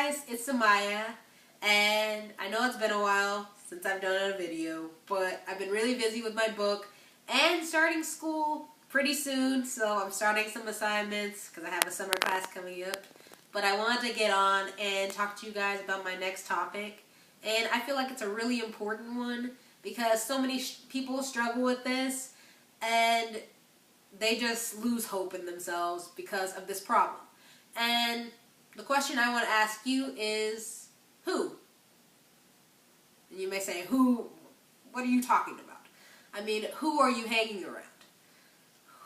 guys, it's Samiya, and I know it's been a while since I've done a video, but I've been really busy with my book and starting school pretty soon, so I'm starting some assignments because I have a summer class coming up. But I wanted to get on and talk to you guys about my next topic, and I feel like it's a really important one because so many people struggle with this, and they just lose hope in themselves because of this problem. And the question I want to ask you is, who? And you may say, who? What are you talking about? I mean, who are you hanging around?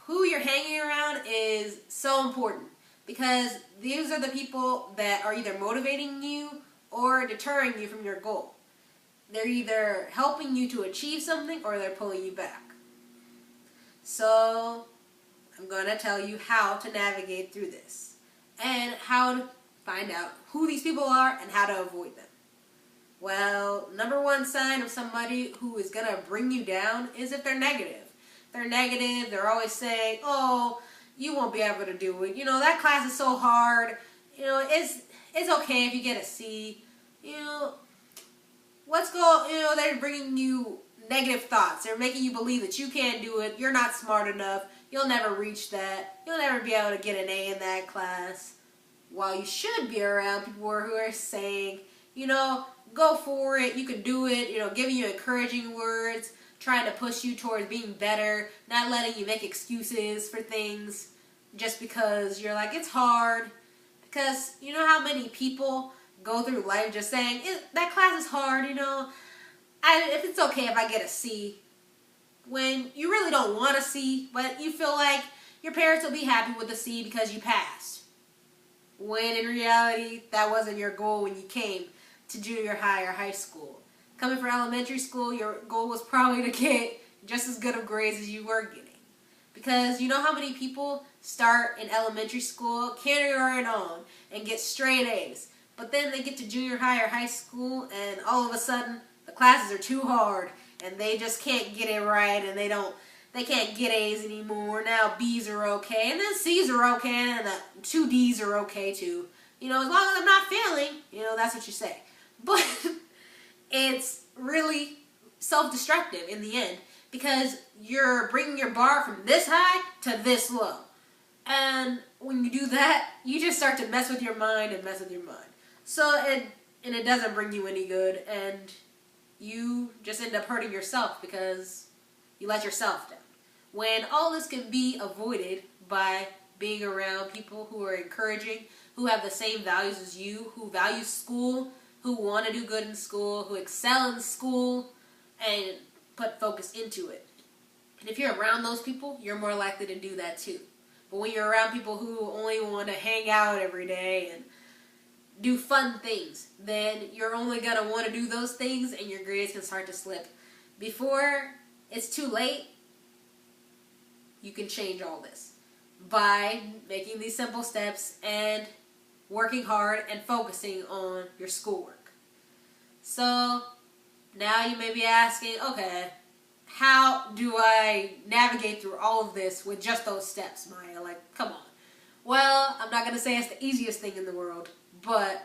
Who you're hanging around is so important because these are the people that are either motivating you or deterring you from your goal. They're either helping you to achieve something or they're pulling you back. So I'm going to tell you how to navigate through this and how to find out who these people are and how to avoid them. Well, number one sign of somebody who is going to bring you down is if they're negative. They're negative, they're always saying, oh, you won't be able to do it. You know, that class is so hard. You know, it's okay if you get a C. You know, they're bringing you negative thoughts. They're making you believe that you can't do it. You're not smart enough. You'll never reach that. You'll never be able to get an A in that class. While you should be around people who are saying, you know, go for it, you can do it, you know, giving you encouraging words, trying to push you towards being better, not letting you make excuses for things just because you're like, it's hard. Because you know how many people go through life just saying, that class is hard, you know, if it's okay if I get a C. When you really don't want a C, but you feel like your parents will be happy with a C because you passed. When in reality, that wasn't your goal when you came to junior high or high school. Coming from elementary school, your goal was probably to get just as good of grades as you were getting. Because you know how many people start in elementary school, kindergarten on, and get straight A's. But then they get to junior high or high school, and all of a sudden, the classes are too hard, and they just can't get it right, and they can't get A's anymore. Now B's are okay, and then C's are okay, and the 2 D's are okay too. You know, as long as I'm not failing, you know, that's what you say. But it's really self-destructive in the end because you're bringing your bar from this high to this low. And when you do that, you just start to mess with your mind and mess with your mind. So, it doesn't bring you any good, and you just end up hurting yourself because you let yourself down. When all this can be avoided by being around people who are encouraging, who have the same values as you, who value school, who want to do good in school, who excel in school, and put focus into it. And if you're around those people, you're more likely to do that too. But when you're around people who only want to hang out every day and do fun things, then you're only going to want to do those things and your grades can start to slip. Before it's too late, you can change all this by making these simple steps and working hard and focusing on your schoolwork. So now you may be asking, okay, how do I navigate through all of this with just those steps, Maya? Like, come on. Well, I'm not going to say it's the easiest thing in the world, but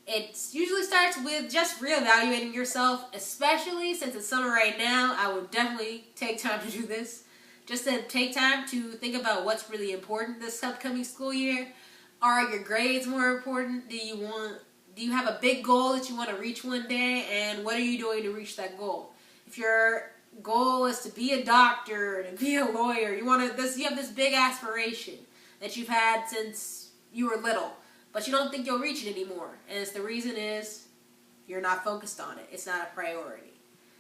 it usually starts with just reevaluating yourself, especially since it's summer right now. I would definitely take time to do this. Just to take time to think about what's really important this upcoming school year. Are your grades more important? Do you have a big goal that you want to reach one day, and what are you doing to reach that goal? If your goal is to be a doctor, to be a lawyer, you have this big aspiration that you've had since you were little, but you don't think you'll reach it anymore. And the reason is you're not focused on it. It's not a priority.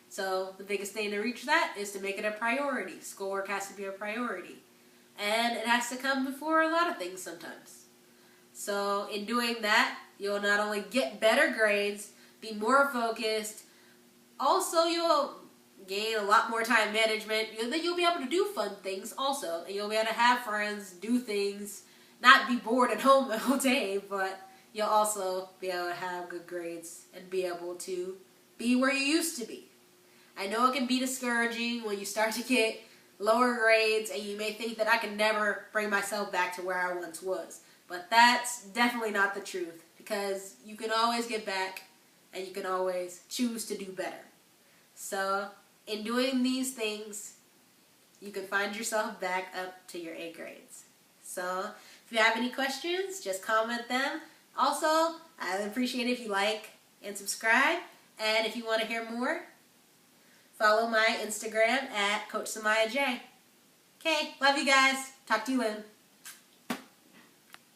So the biggest thing to reach that is to make it a priority. Schoolwork has to be a priority. And it has to come before a lot of things sometimes. So in doing that, you'll not only get better grades, be more focused, also you'll gain a lot more time management. Then you'll be able to do fun things also. And you'll be able to have friends, do things, not be bored at home all day, but you'll also be able to have good grades and be able to be where you used to be. I know it can be discouraging when you start to get lower grades and you may think that I can never bring myself back to where I once was. But that's definitely not the truth, because you can always get back and you can always choose to do better. So in doing these things, you can find yourself back up to your A grades. So if you have any questions, just comment them. Also, I'd appreciate it if you like and subscribe. And if you want to hear more, follow my Instagram at Coach Samiya J. Okay, love you guys. Talk to you later.